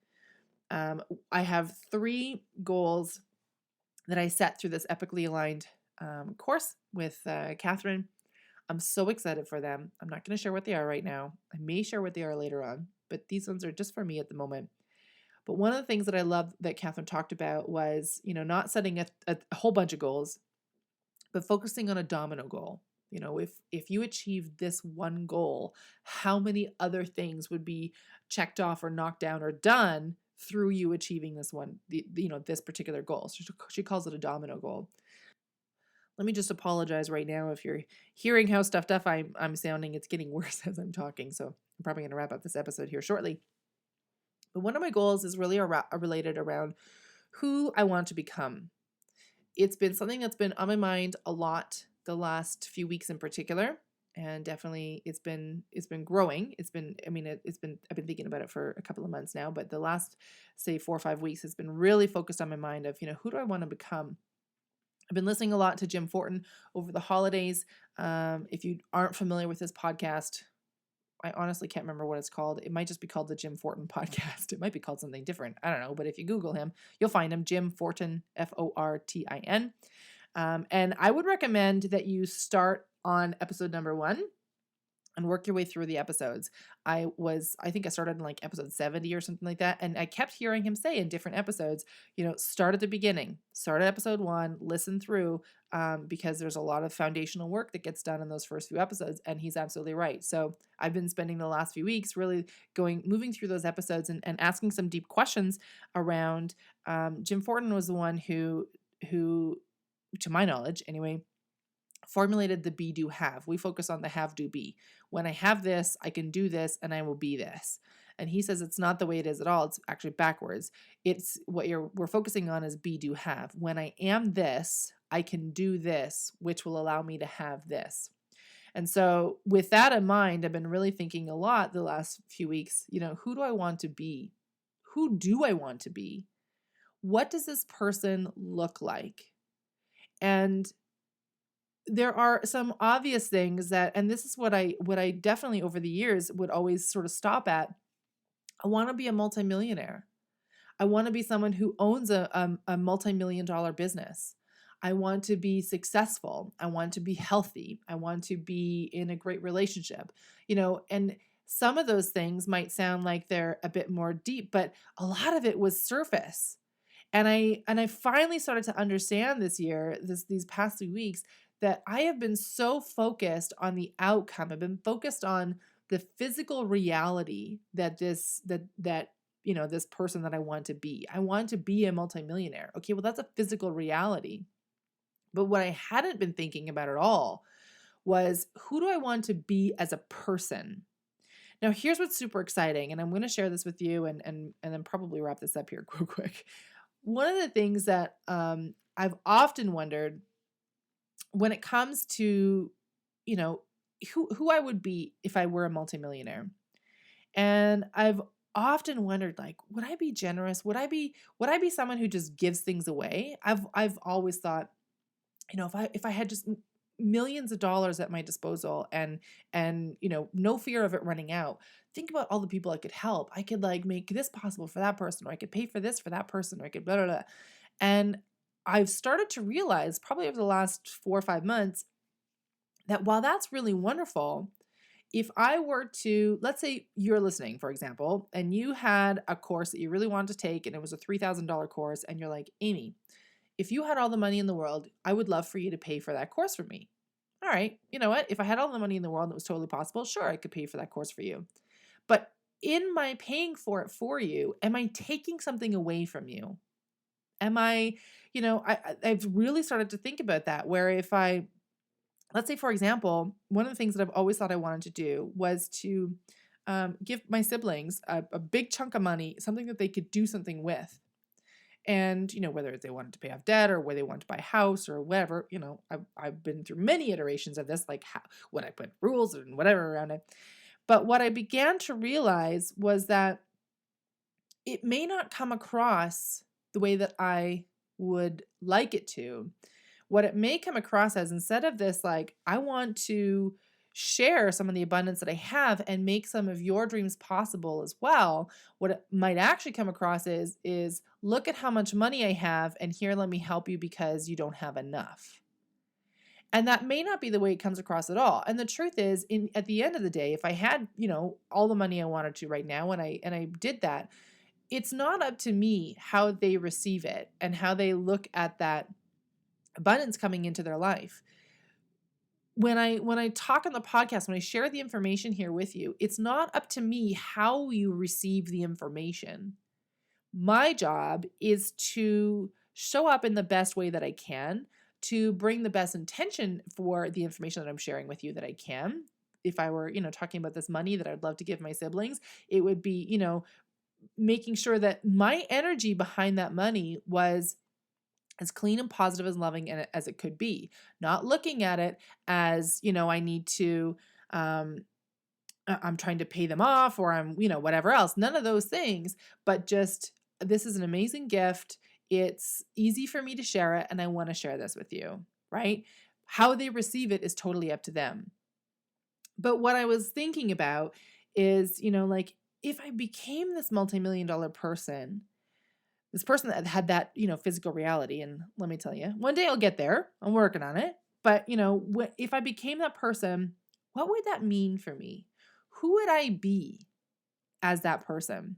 I have 3 goals that I set through this epically aligned course with Catherine. I'm so excited for them. I'm not going to share what they are right now. I may share what they are later on, but these ones are just for me at the moment. But one of the things that I love that Catherine talked about was, not setting a whole bunch of goals, but focusing on a domino goal. If you achieve this one goal, how many other things would be checked off or knocked down or done through you achieving this one, this particular goal. So she calls it a domino goal. Let me just apologize right now if you're hearing how stuffed up I'm sounding. It's getting worse as I'm talking, so I'm probably going to wrap up this episode here shortly. But one of my goals is really related around who I want to become. It's been something that's been on my mind a lot the last few weeks in particular, and definitely it's been growing. I've been thinking about it for a couple of months now, but the last, say, 4 or 5 weeks has been really focused on my mind of, who do I want to become? I've been listening a lot to Jim Fortin over the holidays. If you aren't familiar with this podcast, I honestly can't remember what it's called. It might just be called the Jim Fortin podcast. It might be called something different. I don't know. But if you Google him, you'll find him, Jim Fortin, Fortin. And I would recommend that you start on episode number 1 and work your way through the episodes. I think I started in like episode 70 or something like that. And I kept hearing him say in different episodes, start at the beginning, start at episode 1, listen through, because there's a lot of foundational work that gets done in those first few episodes. And he's absolutely right. So I've been spending the last few weeks really moving through those episodes and asking some deep questions around, Jim Fortin was the one who, to my knowledge anyway, formulated the be, do, have. We focus on the have, do, be. When I have this, I can do this, and I will be this. And he says it's not the way it is at all. It's actually backwards. It's what we're focusing on is be, do, have. When I am this, I can do this, which will allow me to have this. And so with that in mind, I've been really thinking a lot the last few weeks, who do I want to be? Who do I want to be? What does this person look like? And there are some obvious things that, and this is what I definitely over the years would always sort of stop at. I want to be a multimillionaire. I want to be someone who owns a multi-million-dollar business. I want to be successful. I want to be healthy. I want to be in a great relationship, and some of those things might sound like they're a bit more deep, but a lot of it was surface. And I finally started to understand this year, these past 3 weeks, that I have been so focused on the outcome. I've been focused on the physical reality that this person that I want to be. I want to be a multimillionaire. Okay, well, that's a physical reality. But what I hadn't been thinking about at all was, who do I want to be as a person? Now, here's what's super exciting, and I'm going to share this with you and then probably wrap this up here real quick. One of the things that I've often wondered when it comes to, who I would be if I were a multimillionaire. And I've often wondered, like, would I be generous? Would I be someone who just gives things away? I've always thought, if I had just millions of dollars at my disposal and no fear of it running out, think about all the people I could help. I could like make this possible for that person, or I could pay for this for that person, or I could blah blah blah. And I've started to realize, probably over the last 4 or 5 months, that while that's really wonderful, if I were to, let's say you're listening, for example, and you had a course that you really wanted to take and it was a $3,000 course, and you're like, Amy, if you had all the money in the world, I would love for you to pay for that course for me. All right, you know what? If I had all the money in the world and it was totally possible, sure, I could pay for that course for you. But in my paying for it for you, am I taking something away from you? Am I, I've really started to think about that, where if let's say, for example, one of the things that I've always thought I wanted to do was to give my siblings a big chunk of money, something that they could do something with. And, whether they wanted to pay off debt or where they wanted to buy a house or whatever, I've been through many iterations of this, like when I put rules and whatever around it. But what I began to realize was that it may not come across the way that I would like it to. What it may come across as, instead of this, like, I want to share some of the abundance that I have and make some of your dreams possible as well, what it might actually come across is look at how much money I have, and here, let me help you because you don't have enough. And that may not be the way it comes across at all. And the truth is, at the end of the day, if I had, all the money I wanted to right now, and I did that, it's not up to me how they receive it and how they look at that abundance coming into their life. When I talk on the podcast, when I share the information here with you, it's not up to me how you receive the information. My job is to show up in the best way that I can, to bring the best intention for the information that I'm sharing with you that I can. If I were, talking about this money that I'd love to give my siblings, it would be, making sure that my energy behind that money was as clean and positive and loving as it could be. Not looking at it as, I need to, I'm trying to pay them off, or I'm, whatever else. None of those things, but just, this is an amazing gift. It's easy for me to share it, and I want to share this with you, right? How they receive it is totally up to them. But what I was thinking about is, like, if I became this multi-million-dollar person, this person that had that, physical reality, and let me tell you, one day I'll get there. I'm working on it. But, if I became that person, what would that mean for me? Who would I be as that person?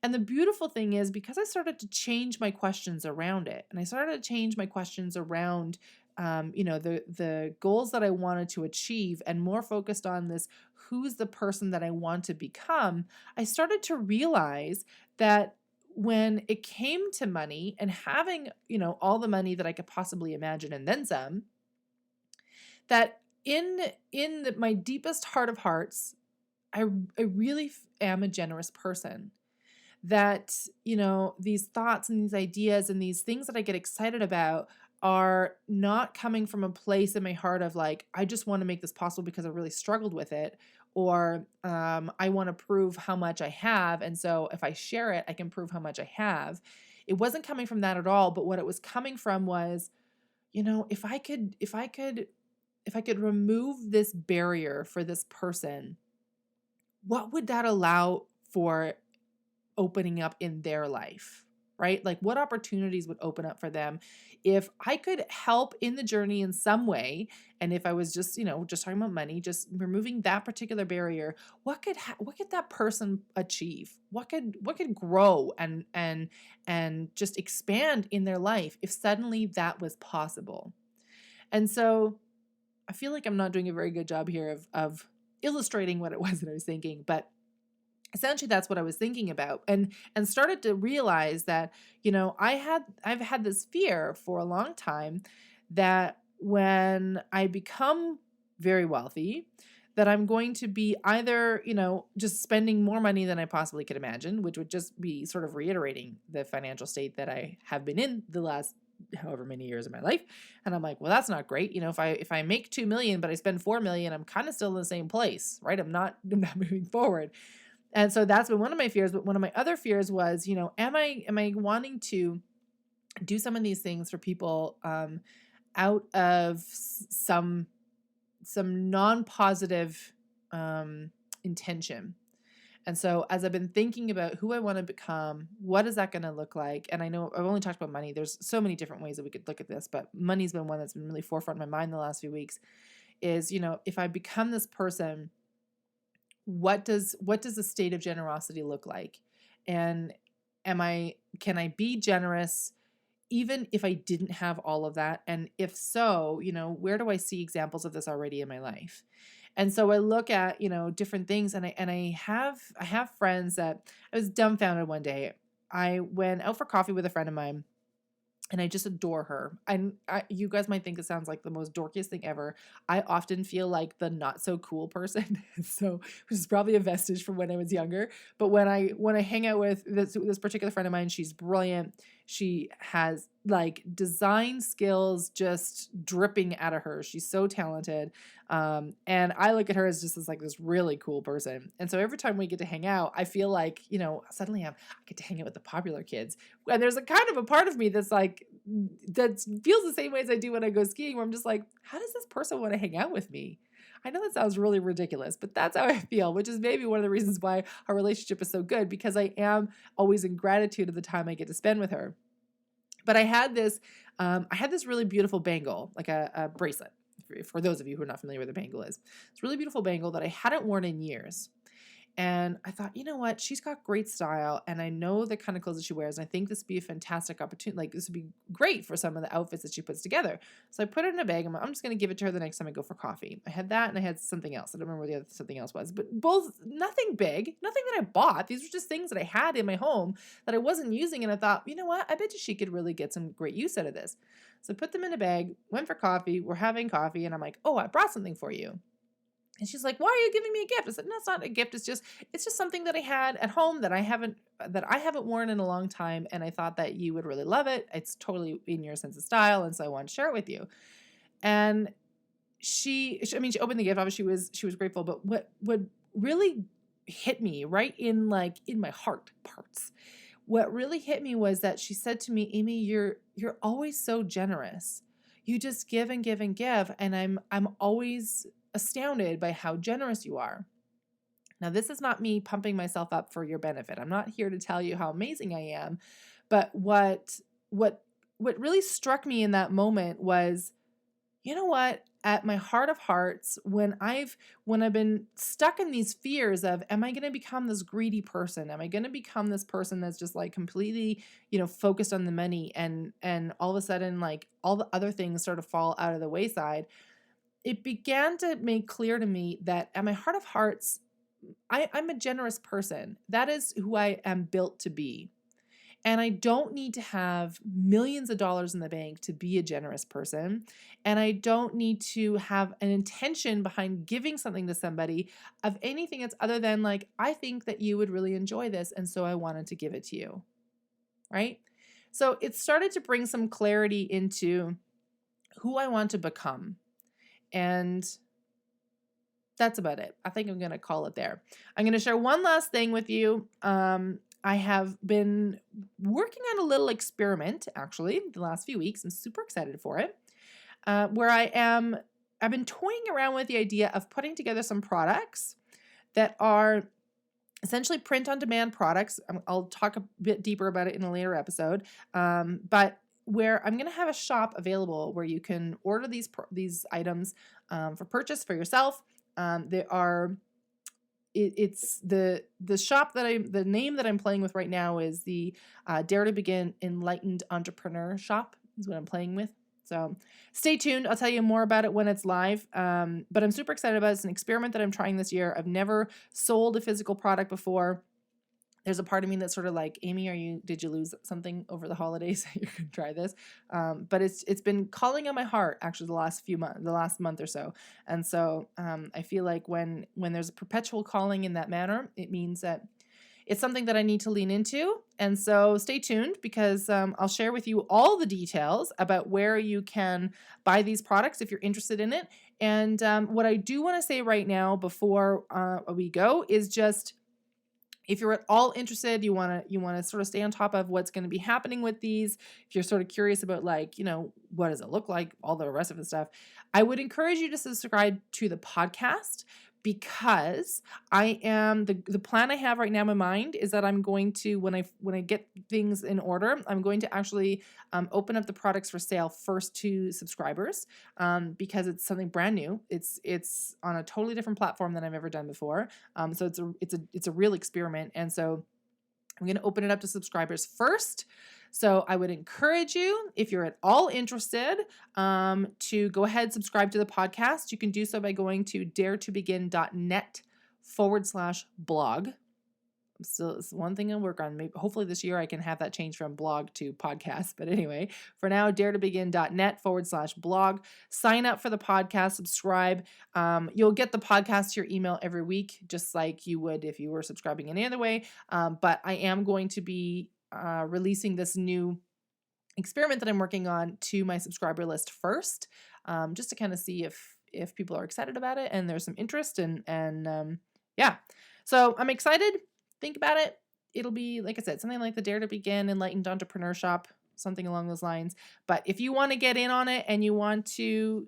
And the beautiful thing is, because I started to change my questions around it, and I started to change my questions around, the goals that I wanted to achieve, and more focused on this, who's the person that I want to become, I started to realize that when it came to money and having, all the money that I could possibly imagine and then some, that in my deepest heart of hearts, I really am a generous person. That, these thoughts and these ideas and these things that I get excited about are not coming from a place in my heart of like, I just want to make this possible because I really struggled with it, or I want to prove how much I have, and so if I share it, I can prove how much I have. It wasn't coming from that at all, but what it was coming from was, if I could remove this barrier for this person, what would that allow for opening up in their life, right? Like, what opportunities would open up for them if I could help in the journey in some way? And if I was just, just talking about money, just removing that particular barrier, what could that person achieve? What could grow and just expand in their life if suddenly that was possible? And so I feel like I'm not doing a very good job here of illustrating what it was that I was thinking, but essentially that's what I was thinking about, and started to realize that, I've had this fear for a long time that when I become very wealthy, that I'm going to be either, just spending more money than I possibly could imagine, which would just be sort of reiterating the financial state that I have been in the last however many years of my life. And I'm like, well, that's not great. If I make 2 million but I spend 4 million, I'm kind of still in the same place, right? I'm not moving forward. And so that's been one of my fears. But one of my other fears was, am I wanting to do some of these things for people out of some non-positive intention? And so as I've been thinking about who I want to become, what is that going to look like? And I know I've only talked about money. There's so many different ways that we could look at this, but money's been one that's been really forefront in my mind the last few weeks. Is, if I become this person, what does the state of generosity look like? And can I be generous even if I didn't have all of that? And if so, where do I see examples of this already in my life? And so I look at, different things, and I have friends that I was dumbfounded one day. I went out for coffee with a friend of mine, and I just adore her. You guys might think it sounds like the most dorkiest thing ever. I often feel like the not so cool person, so which is probably a vestige from when I was younger. But when I hang out with this particular friend of mine, she's brilliant. She has like design skills just dripping out of her. She's so talented, and I look at her as just this really cool person. And so every time we get to hang out, I feel like suddenly I get to hang out with the popular kids. And there's a kind of a part of me that's like, that feels the same way as I do when I go skiing, where I'm just like, how does this person want to hang out with me? I know that sounds really ridiculous, but that's how I feel, which is maybe one of the reasons why our relationship is so good, because I am always in gratitude of the time I get to spend with her. But I had this really beautiful bangle, like a bracelet. For those of you who are not familiar with what a bangle is, it's a really beautiful bangle that I hadn't worn in years. And I thought, you know what? She's got great style, and I know the kind of clothes that she wears. And I think this would be a fantastic opportunity. Like, this would be great for some of the outfits that she puts together. So I put it in a bag. I'm just going to give it to her the next time I go for coffee. I had that, and I had something else. I don't remember what the other something else was, but both nothing big, nothing that I bought. These were just things that I had in my home that I wasn't using. And I thought, you know what? I bet you she could really get some great use out of this. So I put them in a bag, went for coffee. We're having coffee, and I'm like, oh, I brought something for you. And she's like, why are you giving me a gift? I said, no, it's not a gift. It's just something that I had at home that I haven't worn in a long time. And I thought that you would really love it. It's totally in your sense of style. And so I wanted to share it with you. And she opened the gift. Obviously she was grateful. But what really hit me right in my heart parts, what really hit me was that she said to me, Amy, you're always so generous. You just give and give and give. And I'm always astounded by how generous you are. Now, this is not me pumping myself up for your benefit. I'm not here to tell you how amazing I am, but what really struck me in that moment was, you know what? At my heart of hearts, when I've been stuck in these fears of, am I going to become this greedy person? Am I going to become this person that's just like completely, focused on the money, and all of a sudden, like, all the other things sort of fall out of the wayside? It began to make clear to me that at my heart of hearts, I'm a generous person. That is who I am built to be. And I don't need to have millions of dollars in the bank to be a generous person. And I don't need to have an intention behind giving something to somebody of anything that's other than like, I think that you would really enjoy this, and so I wanted to give it to you. Right? So it started to bring some clarity into who I want to become. And that's about it. I think I'm going to call it there. I'm going to share one last thing with you. I have been working on a little experiment, actually, the last few weeks. I'm super excited for it. Where I've been toying around with the idea of putting together some products that are essentially print-on-demand products. I'll talk a bit deeper about it in a later episode. But where I'm going to have a shop available where you can order these items for purchase for yourself. It's the shop the name that I'm playing with right now is the Dare to Begin Enlightened Entrepreneur Shop is what I'm playing with. So stay tuned. I'll tell you more about it when it's live. But I'm super excited about it. It's an experiment that I'm trying this year. I've never sold a physical product before. There's a part of me that's sort of like, Amy, did you lose something over the holidays? You can try this. But it's been calling on my heart actually the last month or so. And so I feel like when there's a perpetual calling in that manner, it means that it's something that I need to lean into. And so stay tuned, because I'll share with you all the details about where you can buy these products if you're interested in it. And what I do want to say right now before we go is just, if you're at all interested, you want to sort of stay on top of what's going to be happening with these. If you're sort of curious about, like, what does it look like, all the rest of the stuff, I would encourage you to subscribe to the podcast, because I am the plan I have right now in my mind is that I'm going to, when I get things in order, I'm going to actually open up the products for sale first to subscribers, because it's something brand new. It's on a totally different platform than I've ever done before. So it's a real experiment, and so I'm going to open it up to subscribers first. So I would encourage you, if you're at all interested, to go ahead, subscribe to the podcast. You can do so by going to daretobegin.net/blog. It's one thing I work on. Maybe hopefully this year I can have that change from blog to podcast. But anyway, for now, daretobegin.net/blog. Sign up for the podcast, subscribe. You'll get the podcast to your email every week, just like you would if you were subscribing any other way. But I am going to be releasing this new experiment that I'm working on to my subscriber list first, just to kind of see if people are excited about it and there's some interest, and yeah. So I'm excited. Think about it. It'll be, like I said, something like the Dare to Begin Enlightened Entrepreneur Shop, something along those lines. But if you want to get in on it and you want to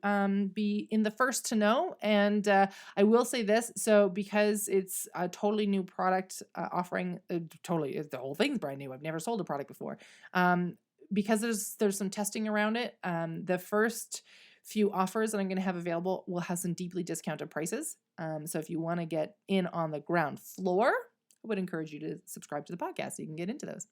be in the first to know, and I will say this, so because it's a totally new product offering, the whole thing's brand new. I've never sold a product before. Because there's some testing around it. The first few offers that I'm going to have available will have some deeply discounted prices. So if you want to get in on the ground floor, I would encourage you to subscribe to the podcast so you can get into those.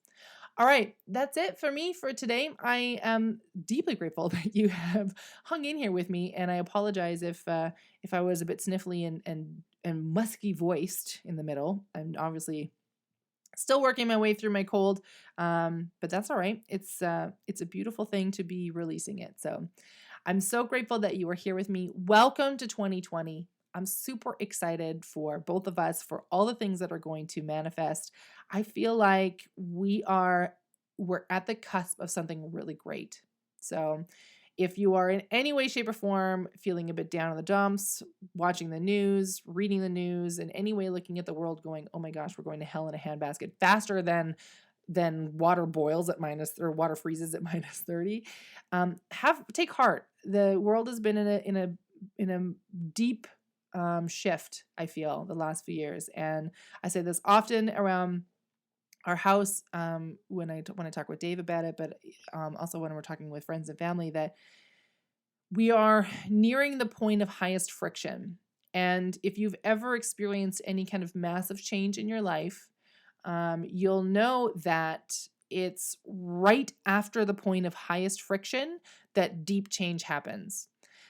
All right, that's it for me for today. I am deeply grateful that you have hung in here with me, and I apologize if I was a bit sniffly and musky voiced in the middle. I'm obviously still working my way through my cold, but that's all right. It's a beautiful thing to be releasing it. So I'm so grateful that you are here with me. Welcome to 2020. I'm super excited for both of us, for all the things that are going to manifest. I feel like we're at the cusp of something really great. So if you are in any way, shape, or form feeling a bit down in the dumps, watching the news, reading the news, in any way looking at the world going, oh my gosh, we're going to hell in a handbasket faster than water boils at water freezes at minus 30, take heart. The world has been in a deep shift, I feel, the last few years. And I say this often around our house, when I talk with Dave about it, but also when we're talking with friends and family, that we are nearing the point of highest friction. And if you've ever experienced any kind of massive change in your life, you'll know that it's right after the point of highest friction that deep change happens.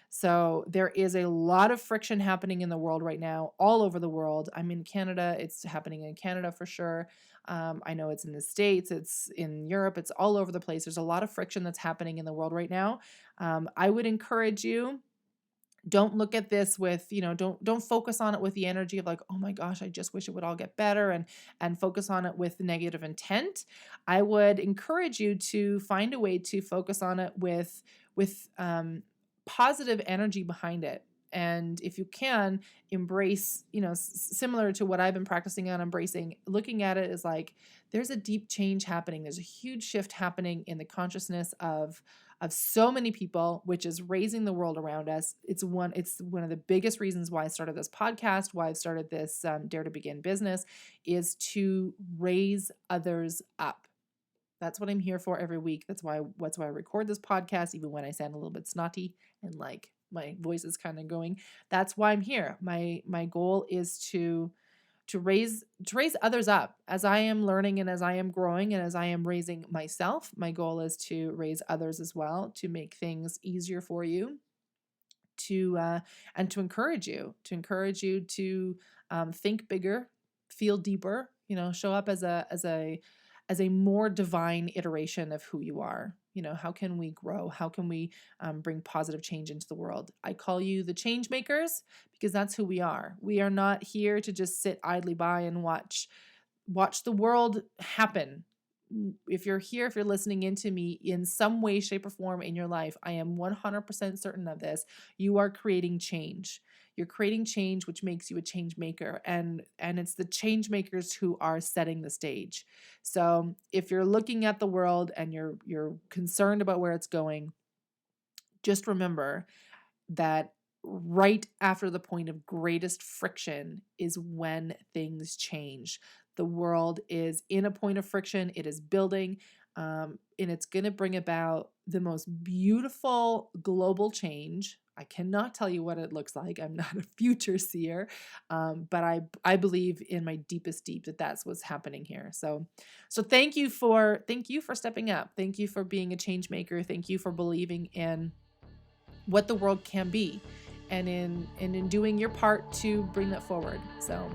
So there is a lot of friction happening in the world right now, all over the world. I'm in Canada. It's happening in Canada for sure. I know it's in the States. It's in Europe. It's all over the place. There's a lot of friction that's happening in the world right now. I would encourage you, don't look at this with, don't focus on it with the energy of like, oh my gosh, I just wish it would all get better, and focus on it with negative intent. I would encourage you to find a way to focus on it with positive energy behind it. And if you can, embrace, similar to what I've been practicing on embracing, looking at it as like, there's a deep change happening. There's a huge shift happening in the consciousness of so many people, which is raising the world around us. It's one of the biggest reasons why I started this podcast, why I've started this Dare to Begin business, is to raise others up. That's what I'm here for every week. That's why I record this podcast, even when I sound a little bit snotty and like my voice is kind of going. That's why I'm here. My goal is to to raise others up. As I am learning and as I am growing and as I am raising myself, my goal is to raise others as well, to make things easier for you, and to encourage you to think bigger, feel deeper, show up as a more divine iteration of who you are. How can we grow? How can we bring positive change into the world? I call you the change makers because that's who we are. We are not here to just sit idly by and watch the world happen. If you're here, if you're listening into me in some way, shape, or form in your life, I am 100% certain of this. You are creating change. You're creating change, which makes you a change maker. And it's the change makers who are setting the stage. So if you're looking at the world and you're concerned about where it's going, just remember that right after the point of greatest friction is when things change. The world is in a point of friction. It is building, and it's going to bring about the most beautiful global change. I cannot tell you what it looks like. I'm not a future seer, but I believe in my deepest deep that that's what's happening here. So thank you for stepping up. Thank you for being a change maker. Thank you for believing in what the world can be, and in doing your part to bring that forward. So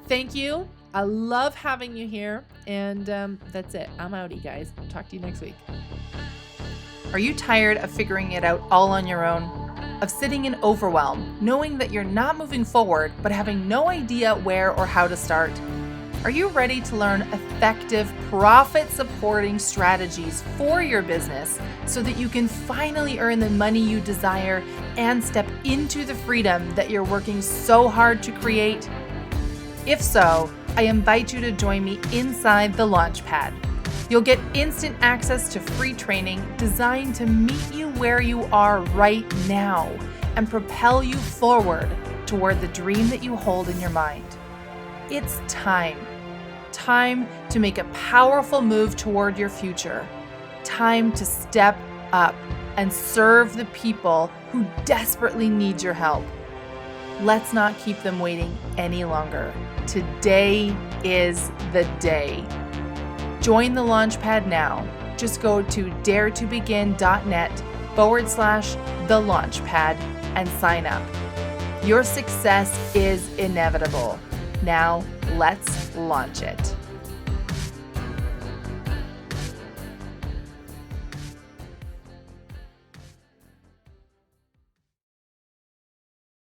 thank you. I love having you here. And that's it. I'm outie, guys. Talk to you next week. Are you tired of figuring it out all on your own? Of sitting in overwhelm, knowing that you're not moving forward, but having no idea where or how to start? Are you ready to learn effective, profit-supporting strategies for your business so that you can finally earn the money you desire and step into the freedom that you're working so hard to create? If so, I invite you to join me inside the Launchpad. You'll get instant access to free training designed to meet you where you are right now and propel you forward toward the dream that you hold in your mind. It's time to make a powerful move toward your future. Time to step up and serve the people who desperately need your help. Let's not keep them waiting any longer. Today is the day. Join the Launchpad now. Just go to daretobegin.net/the Launchpad and sign up. Your success is inevitable. Now, let's launch it.